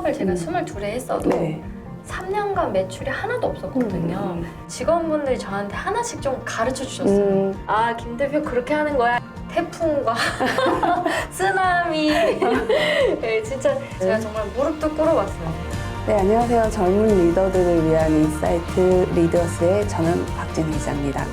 창업을 제가 22에 했어도 네. 3년간 매출이 하나도 없었거든요. 직원분들이 저한테 하나씩 좀 가르쳐 주셨어요. 아, 김 대표 그렇게 하는 거야. 태풍과 쓰나미. 네, 진짜 제가 정말 무릎도 꿇어봤어요. 네, 안녕하세요. 젊은 리더들을 위한 인사이트 리더스의 저는 박진희 기자입니다.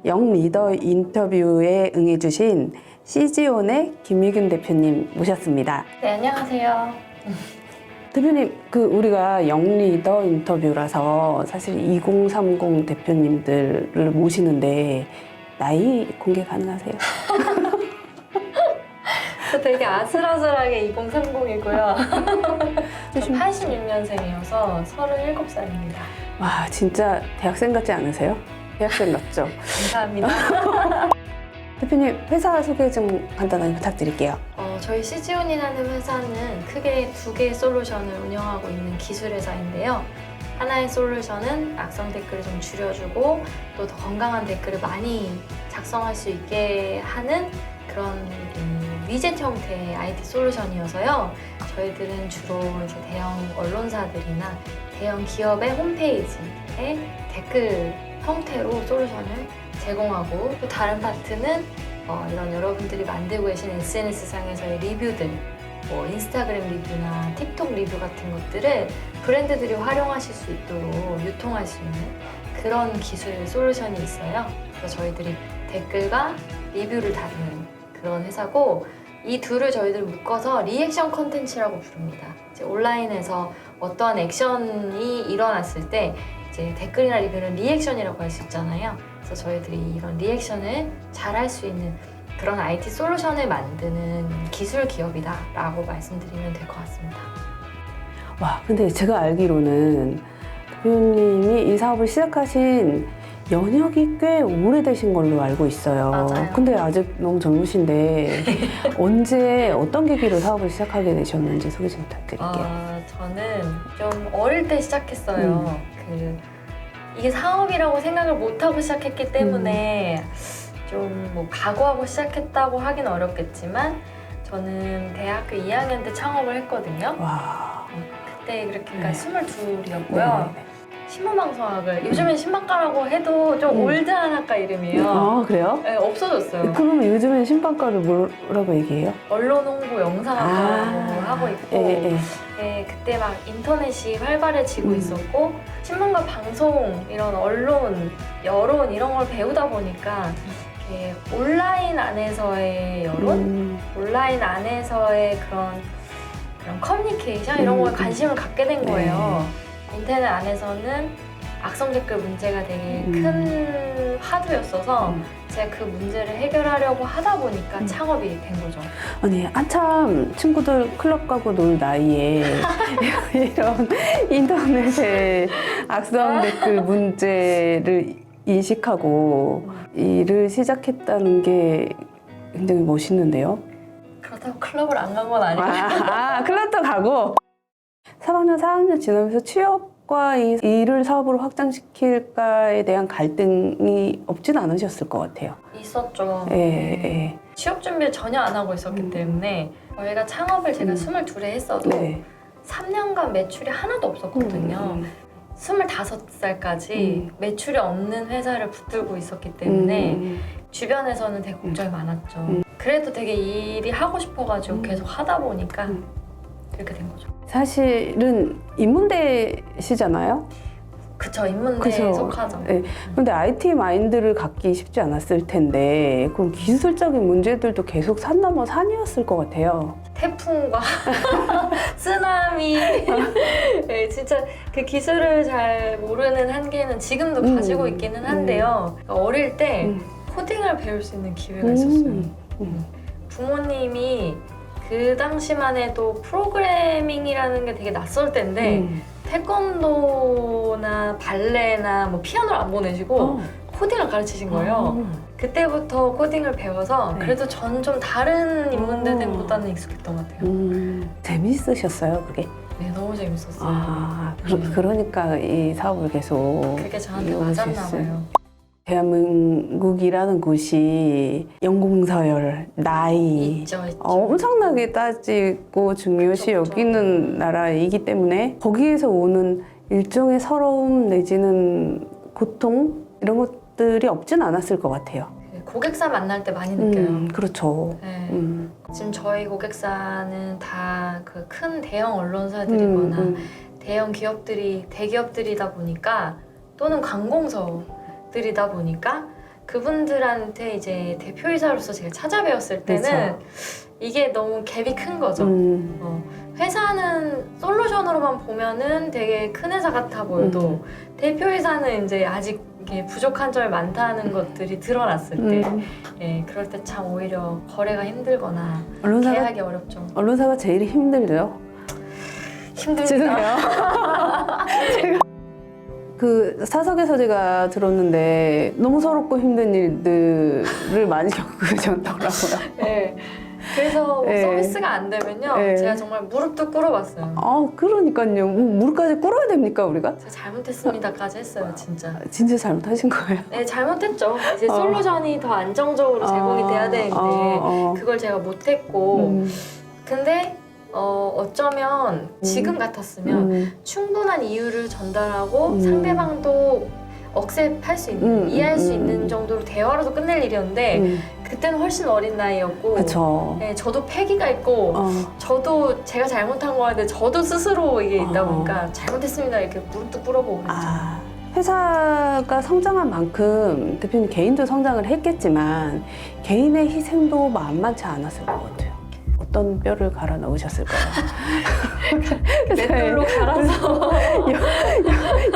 영 리더 인터뷰에 응해주신 CG온의 김유균 대표님 모셨습니다. 네, 안녕하세요. 대표님, 우리가 영 리더 인터뷰라서 사실 2030 대표님들을 모시는데 나이 공개 가능하세요? 저 되게 아슬아슬하게 2030이고요. 저 86년생이어서 37살입니다. 와, 진짜 대학생 같지 않으세요? 대학생 같죠? 감사합니다. 대표님, 회사 소개 좀 간단하게 부탁드릴게요. 저희 CG온이라는 회사는 크게 두 개의 솔루션을 운영하고 있는 기술 회사인데요. 하나의 솔루션은 악성 댓글을 좀 줄여주고 또 더 건강한 댓글을 많이 작성할 수 있게 하는 그런 위젯 형태의 IT 솔루션이어서요. 저희들은 주로 이제 대형 언론사들이나 대형 기업의 홈페이지에 댓글 형태로 솔루션을 제공하고, 또 다른 파트는 이런 여러분들이 만들고 계신 SNS상에서의 리뷰들, 뭐 인스타그램 리뷰나 틱톡 리뷰 같은 것들을 브랜드들이 활용하실 수 있도록 유통할 수 있는 그런 기술 솔루션이 있어요. 그래서 저희들이 댓글과 리뷰를 다루는 그런 회사고, 이 둘을 저희들 묶어서 리액션 컨텐츠라고 부릅니다. 이제 온라인에서 어떠한 액션이 일어났을 때 이제 댓글이나 리뷰는 리액션이라고 할 수 있잖아요. 그래서 저희들이 이런 리액션을 잘 할 수 있는 그런 IT 솔루션을 만드는 기술 기업이다라고 말씀드리면 될 것 같습니다. 와, 근데 제가 알기로는 대표님이 이 사업을 시작하신 연역이 꽤 오래되신 걸로 알고 있어요. 맞아요. 근데 아직 너무 젊으신데 언제 어떤 계기로 사업을 시작하게 되셨는지 소개 좀 부탁드릴게요. 저는 좀 어릴 때 시작했어요. 이게 사업이라고 생각을 못하고 시작했기 때문에 좀 뭐 각오하고 시작했다고 하긴 어렵겠지만, 저는 대학교 2학년 때 창업을 했거든요. 와. 그때 그러니까 네. 22이었고요. 신문방송학을, 요즘엔 신방과라고 해도 좀 올드한 학과 이름이에요. 아, 그래요? 네, 없어졌어요. 그러면 요즘엔 신방과를 뭐라고 얘기해요? 언론 홍보 영상학과라고 하고 있고, 예. 네, 그때 막 인터넷이 활발해지고 있었고, 신문과 방송, 이런 언론, 여론 이런 걸 배우다 보니까 이렇게 온라인 안에서의 여론, 온라인 안에서의 그런 커뮤니케이션 이런 거에 관심을 갖게 된 거예요. 인터넷 안에서는 악성 댓글 문제가 되게 큰 화두였어서 제가 그 문제를 해결하려고 하다 보니까 창업이 된 거죠. 아니, 한참 친구들 클럽 가고 놀 나이에 이런 인터넷의 악성 댓글 문제를 인식하고 일을 시작했다는 게 굉장히 멋있는데요. 그렇다고 클럽을 안 간 건 아니고. 클럽도 가고 3학년, 4학년 지나면서 취업과 이 일을 사업으로 확장시킬까에 대한 갈등이 없진 않으셨을 것 같아요. 있었죠. 예. 취업 준비를 전혀 안 하고 있었기 때문에 저희가 창업을 제가 22에 했어도 네. 3년간 매출이 하나도 없었거든요. 25살까지 매출이 없는 회사를 붙들고 있었기 때문에 주변에서는 되게 걱정이 많았죠. 그래도 되게 일이 하고 싶어가지고 계속 하다 보니까 이렇게 된 거죠. 사실은 인문대시잖아요. 그쵸, 인문대에 그쵸. 속하죠. 네. 근데 IT 마인드를 갖기 쉽지 않았을 텐데 그럼 기술적인 문제들도 계속 산 넘어 산이었을 것 같아요. 태풍과 쓰나미. 네, 진짜 그 기술을 잘 모르는 한계는 지금도 가지고 있기는 한데요. 어릴 때 코딩을 배울 수 있는 기회가 있었어요. 부모님이 그 당시만 해도 프로그래밍이라는 게 되게 낯설 때인데 태권도나 발레나 뭐 피아노를 안 보내시고 코딩을 가르치신 거예요. 그때부터 코딩을 배워서 그래도 전 좀 다른 인문대생보다는 익숙했던 것 같아요. 재밌으셨어요, 그게? 네, 너무 재밌었어요. 그러니까 이 사업을 계속 그게 저한테 이어오실 맞았나 수- 봐요. 대한민국이라는 곳이 연공서열, 나이 있죠. 엄청나게 따지고 중요시 그쵸, 그쵸. 여기는 나라이기 때문에 거기에서 오는 일종의 서러움 내지는 고통 이런 것들이 없진 않았을 것 같아요. 고객사 만날 때 많이 느껴요. 그렇죠. 네. 음. 지금 저희 고객사는 다 그 큰 대형 언론사들이거나 대형 기업들이 대기업들이다 보니까 또는 관공서들이다 보니까 그분들한테 이제 대표이사로서 제가 찾아뵈었을 때는 그렇죠. 이게 너무 갭이 큰 거죠. 회사는 솔루션으로만 보면은 되게 큰 회사 같아 보여도 대표이사는 이제 아직 이게 부족한 점이 많다는 것들이 드러났을 때 예, 그럴 때 참 오히려 거래가 힘들거나 계약이 어렵죠. 언론사가 제일 힘들죠. 힘듭니다. 죄송해요. 그 사석에서 제가 들었는데 너무 서럽고 힘든 일들을 많이 겪으셨더라고요. 네. 그래서 뭐 네. 서비스가 안 되면요, 네. 제가 정말 무릎도 꿇어봤어요. 아, 그러니까요. 무릎까지 꿇어야 됩니까, 우리가? 제가 잘못했습니다까지 했어요, 진짜. 진짜 잘못하신 거예요. 네, 잘못했죠. 이제 솔루션이 더 안정적으로 제공이 돼야 되는데 그걸 제가 못했고 근데 어쩌면 지금 같았으면 충분한 이유를 전달하고 상대방도 억셉할 수 있는, 이해할 수 있는 정도로 대화로도 끝낼 일이었는데 그때는 훨씬 어린 나이였고 그렇죠. 네, 저도 패기가 있고 저도 제가 잘못한 거였는데 저도 스스로 이게 있다 보니까 잘못했습니다 이렇게 무릎도 꿇어보고 그랬죠. 회사가 성장한 만큼 대표님 개인도 성장을 했겠지만 개인의 희생도 만만치 않았을 것 같아요. 어떤 뼈를 갈아 넣으셨을까요? 맷돌로 갈아서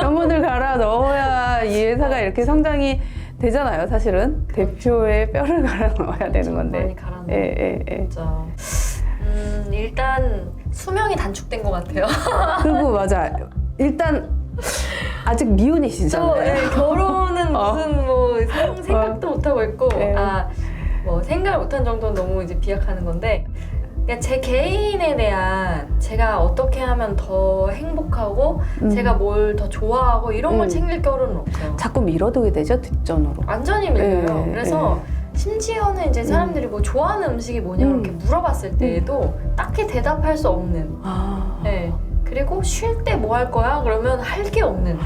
영혼을 갈아 넣어야 이 회사가 이렇게 성장이 되잖아요. 사실은 대표의 뼈를 갈아 넣어야 되는 건데. 많이 갈아 넣었죠. 예. 일단 수명이 단축된 것 같아요. 그리고 맞아. 일단 아직 미혼이시잖아요. 결혼은 무슨 뭐 생각도 못 하고 있고 네. 뭐 생각을 못한 정도는 너무 이제 비약하는 건데. 그러니까 제 개인에 대한 제가 어떻게 하면 더 행복하고 제가 뭘 더 좋아하고 이런 걸 챙길 겨를은 없어요. 자꾸 밀어두게 되죠, 뒷전으로. 완전히 밀려요. 그래서 심지어는 이제 사람들이 뭐 좋아하는 음식이 뭐냐고 이렇게 물어봤을 때에도 딱히 대답할 수 없는. 네. 그리고 쉴 때 뭐 할 거야? 그러면 할 게 없는.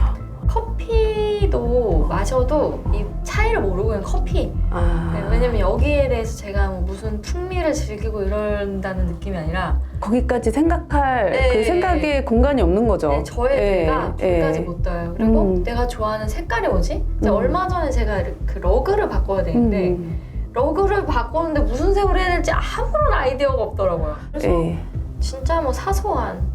커피도 마셔도 이 차이를 모르고 그냥 커피. 네, 왜냐면 여기에 대해서 제가 뭐 무슨 풍미를 즐기고 이런다는 느낌이 아니라 거기까지 생각할 그 생각의 공간이 없는 거죠. 네, 저의 뇌가 거기까지 못 닿아요. 그리고 내가 좋아하는 색깔이 뭐지? 이제 얼마 전에 제가 그 러그를 바꿔야 되는데 러그를 바꾸는데 무슨 색으로 해야 될지 아무런 아이디어가 없더라고요. 그래서 진짜 뭐 사소한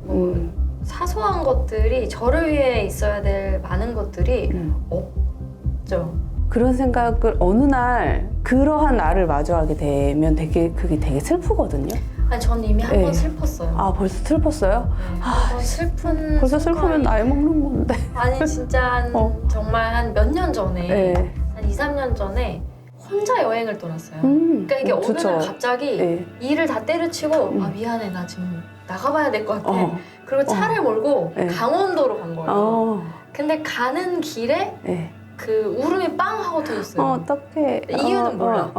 것들이 저를 위해 있어야 될 많은 것들이 없죠. 그런 생각을 어느 날 그러한 나를 마주하게 되면 그게 되게 슬프거든요. 아니 저는 이미 한 번 슬펐어요. 아, 벌써 슬펐어요? 네, 한번 슬픈 벌써 슬프면 나이 먹는 건데. 아니 진짜 정말 한 몇 년 전에 한 2, 3년 전에 혼자 여행을 떠났어요. 그러니까 이게 어느 날 갑자기 일을 다 때려치고 아 미안해 나 지금 나가봐야 될 것 같아. 그리고 차를 몰고 강원도로 간 거예요. 근데 가는 길에 그 울음이 빵 하고 터졌어요. 어떡해. 이유는 몰라.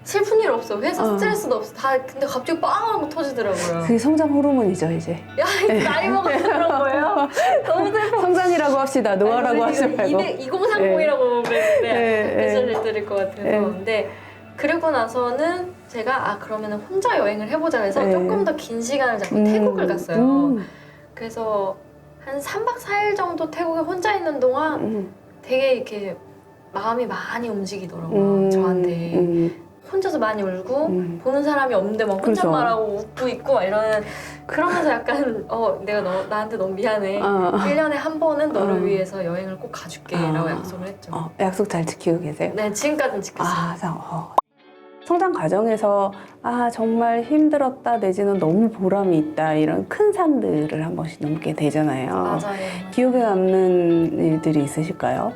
슬픈 일 없어. 회사 스트레스도 없어. 다 근데 갑자기 빵 하고 터지더라고요. 그게 성장 호르몬이죠, 이제. 야, 나이 먹어서 그런 거예요? 너무 슬퍼. 성장이라고 합시다. 노화라고 하지 말고. 2030이라고 그랬는데 메시지를 드릴 것 같아서. 근데 그리고 나서는 제가 그러면 혼자 여행을 해보자 해서 조금 더 긴 시간을 잡고 태국을 갔어요. 그래서 한 3박 4일 정도 태국에 혼자 있는 동안 되게 이렇게 마음이 많이 움직이더라고요. 저한테. 혼자서 많이 울고 보는 사람이 없는데 막 혼잣말하고 웃고 있고 막 이러는 그러면서 약간 내가 나한테 너무 미안해. 1년에 한 번은 너를 위해서 여행을 꼭 가줄게 라고 약속을 했죠. 약속 잘 지키고 계세요? 네, 지금까지는 지켰어요. 성장 과정에서 정말 힘들었다 내지는 너무 보람이 있다 이런 큰 산들을 한 번씩 넘게 되잖아요. 맞아요. 기억에 남는 일들이 있으실까요?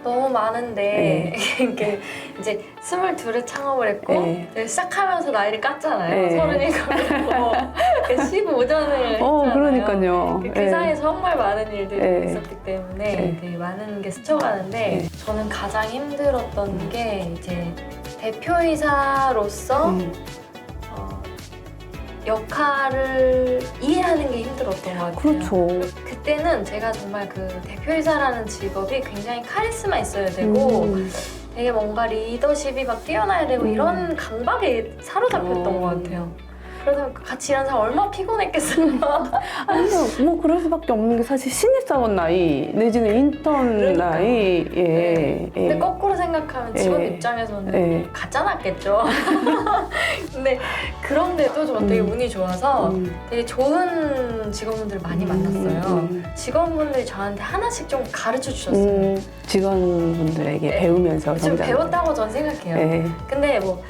너무 많은데 이게 이제 22에 창업을 했고 네. 시작하면서 나이를 깠잖아요. 네. 37이고 15전을 했잖아요. 그러니까요. 그 사이에 정말 많은 일들이 네. 있었기 때문에 네. 되게 많은 게 스쳐가는데 네. 저는 가장 힘들었던 게 이제 대표이사로서 역할을 이해하는 게 힘들었던 것 같아요. 그렇죠. 그때는 제가 정말 그 대표이사라는 직업이 굉장히 카리스마 있어야 되고 되게 뭔가 리더십이 막 뛰어나야 되고 이런 강박에 사로잡혔던 것 같아요. 그래서 같이 일하는 사람 얼마나 피곤했겠어요. 아니요, 뭐 그럴 수밖에 없는 게 사실 신입사원 나이 내지는 인턴 그러니까요. 나이. 예. 근데 거꾸로 생각하면 직원 예. 입장에서는 예. 가짜났겠죠. 근데 그런데도 저 되게 운이 좋아서 되게 좋은 직원분들 많이 만났어요. 직원분들이 저한테 하나씩 좀 가르쳐 주셨어요. 직원분들에게 네. 배우면서 지금 성장. 배웠다고 전 생각해요. 예. 근데 뭐,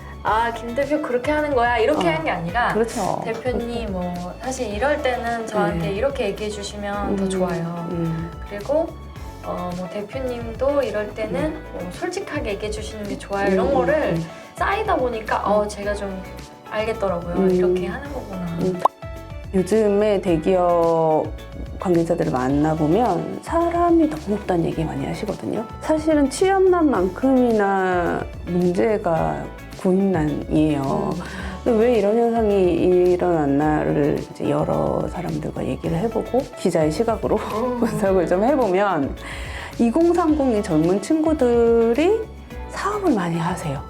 김 대표 그렇게 하는 거야 이렇게 한 게 아니라 그렇죠. 대표님 뭐 사실 이럴 때는 저한테 네. 이렇게 얘기해 주시면 더 좋아요. 그리고 뭐 대표님도 이럴 때는 뭐 솔직하게 얘기해 주시는 게 좋아요. 이런 거를 쌓이다 보니까 제가 좀 알겠더라고요. 이렇게 하는 거구나. 요즘에 대기업 관계자들을 만나보면 사람이 너무 없다는 얘기 많이 하시거든요. 사실은 취업난만큼이나 문제가 구인난이에요. 근데 왜 이런 현상이 일어났나를 이제 여러 사람들과 얘기를 해보고 기자의 시각으로 분석을 좀 해보면 2030의 젊은 친구들이 사업을 많이 하세요.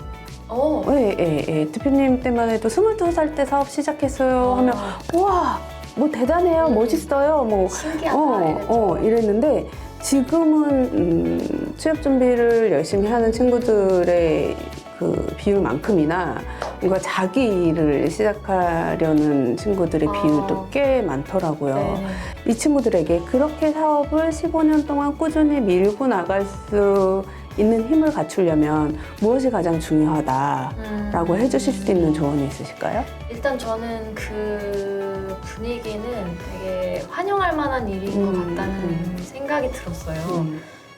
예. 대표님 때만 해도 22살 때 사업 시작했어요 하면 와, 뭐 대단해요, 멋있어요, 뭐 신기하다 이랬는데 지금은 취업 준비를 열심히 하는 친구들의 그 비율만큼이나 뭔가 자기 일을 시작하려는 친구들의 비율도 꽤 많더라고요. 네. 이 친구들에게 그렇게 사업을 15년 동안 꾸준히 밀고 나갈 수 있는 힘을 갖추려면 무엇이 가장 중요하다라고 해주실 수 있는 조언이 있으실까요? 일단 저는 그 분위기는 되게 환영할 만한 일인 것 같다는 생각이 들었어요.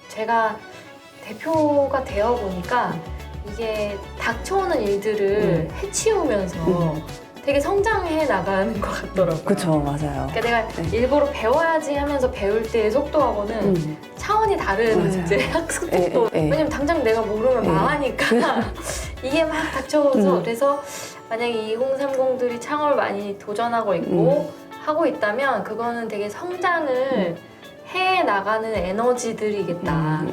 제가 대표가 되어 보니까 이게 닥쳐오는 일들을 해치우면서 되게 성장해 나가는 것 같더라고요. 그렇죠, 맞아요. 그러니까 내가 일부러 배워야지 하면서 배울 때의 속도하고는 차원이 다른 맞아요. 이제 학습 속도. 왜냐면 당장 내가 모르면 망하니까 이게 막 닥쳐오죠. 그래서 만약에 2030들이 창업을 많이 도전하고 있고 하고 있다면 그거는 되게 성장을 해 나가는 에너지들이겠다.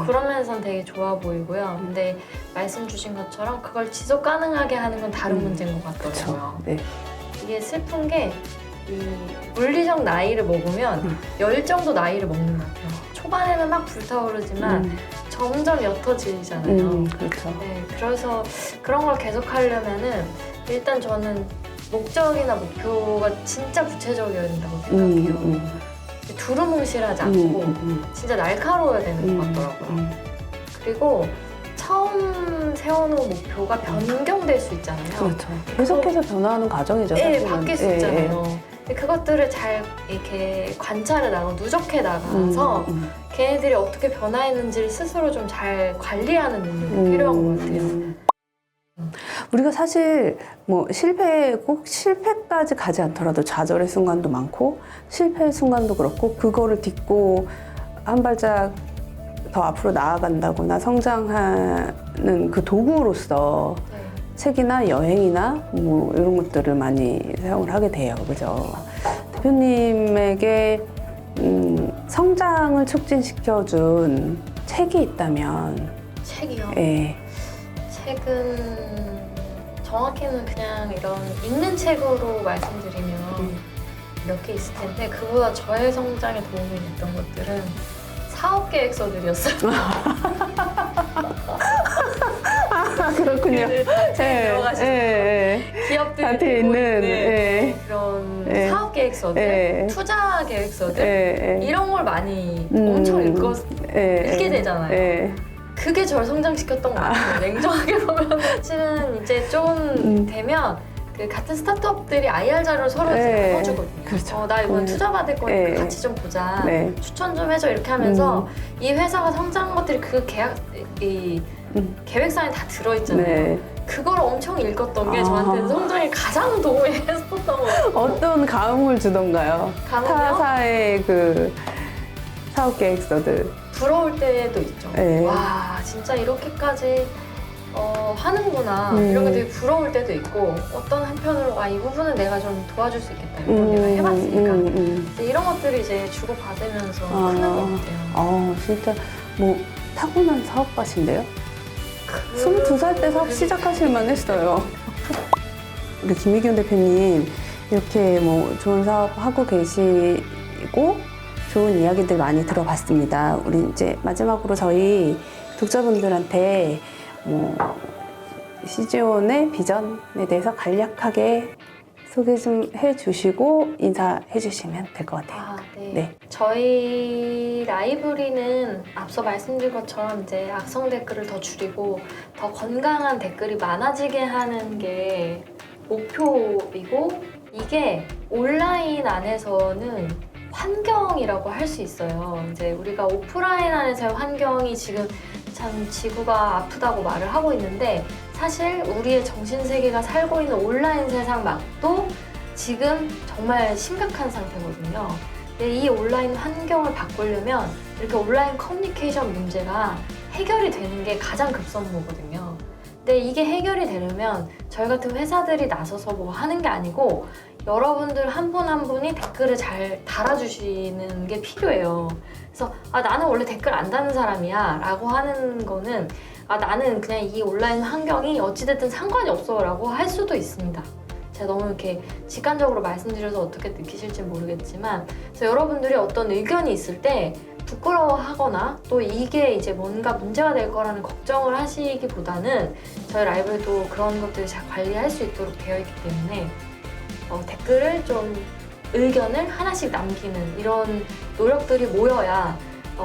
그러면서 되게 좋아 보이고요. 근데 말씀 주신 것처럼 그걸 지속 가능하게 하는 건 다른 문제인 것 같더라고요. 네. 이게 슬픈 게 이 물리적 나이를 먹으면 열정도 나이를 먹는 것 같아요. 초반에는 막 불타오르지만 점점 옅어지잖아요. 그렇죠. 네, 그래서 그런 걸 계속 하려면은 일단 저는 목적이나 목표가 진짜 구체적이어야 된다고 생각해요. 두루뭉실하지 않고 진짜 날카로워야 되는 것 같더라고요. 그리고 처음 세워놓은 목표가 변경될 수 있잖아요. 그렇죠. 계속해서 변화하는 과정이죠. 네, 사실은. 바뀔 수 있잖아요. 근데 그것들을 잘 이렇게 관찰해 나가고 누적해 나가서 걔네들이 어떻게 변화했는지를 스스로 좀 잘 관리하는 능력이 필요한 것 같아요. 우리가 사실 뭐 꼭 실패까지 가지 않더라도 좌절의 순간도 많고 실패의 순간도 그렇고 그거를 딛고 한 발짝 더 앞으로 나아간다거나 성장하는 그 도구로서 책이나 여행이나 뭐 이런 것들을 많이 사용을 하게 돼요. 그죠? 대표님에게 성장을 촉진시켜준 책이 있다면 책이요? 예. 책은 정확히는 그냥 이런 읽는 책으로 말씀드리면 몇 개 있을 텐데 그보다 저의 성장에 도움이 됐던 것들은 사업 계획서들이었어요. 그렇군요. 기업들이 있는 그런 사업 계획서들, 투자 계획서들 이런 걸 많이 엄청 읽게 되잖아요. 그게 저를 성장시켰던 것 같아요. 냉정하게 보면 사실은 이제 좀 되면 그 같은 스타트업들이 IR 자료를 서로 네. 나눠주거든요. 그렇죠. 나 이번 투자 받을 거니까 네. 같이 좀 보자. 네. 추천 좀 해줘 이렇게 하면서 이 회사가 성장한 것들이 그 계획상에 다 들어있잖아요. 네. 그걸 엄청 읽었던 게 아. 저한테는 성장에 가장 도움이 했었던 것 같아요. 어떤 감흥을 주던가요? 감흥이요? 타사의 그 사업 계획서들. 부러울 때도 있죠. 네. 와 진짜 이렇게까지 하는구나. 음. 이런 게 되게 부러울 때도 있고 어떤 한편으로 이 부분은 내가 좀 도와줄 수 있겠다. 이건 내가 해봤으니까. 이제 이런 것들이 이제 주고받으면서 크는 것 같아요. 진짜 뭐 타고난 사업가신데요? 22살 때 사업 시작하실 만했어요. 우리 김희균 대표님 이렇게 뭐 좋은 사업 하고 계시고 좋은 이야기들 많이 들어봤습니다. 우리 이제 마지막으로 저희 독자분들한테 뭐 CG온의 비전에 대해서 간략하게 소개 좀 해주시고 인사해 주시면 될 것 같아요. 네. 네. 저희 라이브리는 앞서 말씀드린 것처럼 이제 악성 댓글을 더 줄이고 더 건강한 댓글이 많아지게 하는 게 목표이고 이게 온라인 안에서는 환경이라고 할 수 있어요. 이제 우리가 오프라인 안에서의 환경이 지금 참 지구가 아프다고 말을 하고 있는데 사실 우리의 정신세계가 살고 있는 온라인 세상도 지금 정말 심각한 상태거든요. 근데 이 온라인 환경을 바꾸려면 이렇게 온라인 커뮤니케이션 문제가 해결이 되는 게 가장 급선무거든요. 근데 이게 해결이 되려면 저희 같은 회사들이 나서서 뭐 하는 게 아니고 여러분들 한 분 한 분이 댓글을 잘 달아주시는 게 필요해요. 그래서 나는 원래 댓글 안 다는 사람이야 라고 하는 거는 나는 그냥 이 온라인 환경이 어찌됐든 상관이 없어 라고 할 수도 있습니다. 제가 너무 이렇게 직관적으로 말씀드려서 어떻게 느끼실지 모르겠지만 그래서 여러분들이 어떤 의견이 있을 때 부끄러워하거나 또 이게 이제 뭔가 문제가 될 거라는 걱정을 하시기보다는 저희 라이브도 그런 것들을 잘 관리할 수 있도록 되어 있기 때문에 댓글을 좀 의견을 하나씩 남기는 이런 노력들이 모여야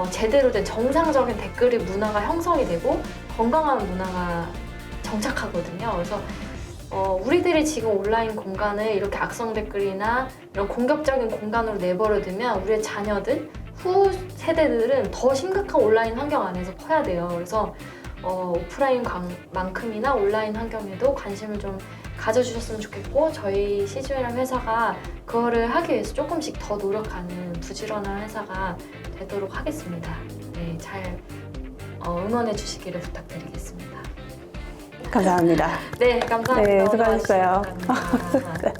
제대로 된 정상적인 댓글의 문화가 형성이 되고 건강한 문화가 정착하거든요. 그래서 우리들이 지금 온라인 공간을 이렇게 악성 댓글이나 이런 공격적인 공간으로 내버려두면 우리의 자녀들, 후 세대들은 더 심각한 온라인 환경 안에서 커야 돼요. 그래서 오프라인만큼이나 온라인 환경에도 관심을 좀 가져주셨으면 좋겠고 저희 CG온이라는 회사가 그거를 하기 위해서 조금씩 더 노력하는 부지런한 회사가 되도록 하겠습니다. 네, 잘 응원해 주시기를 부탁드리겠습니다. 감사합니다. 네, 감사합니다. 네, 오늘 수고하셨어요. 와주셔서 감사합니다.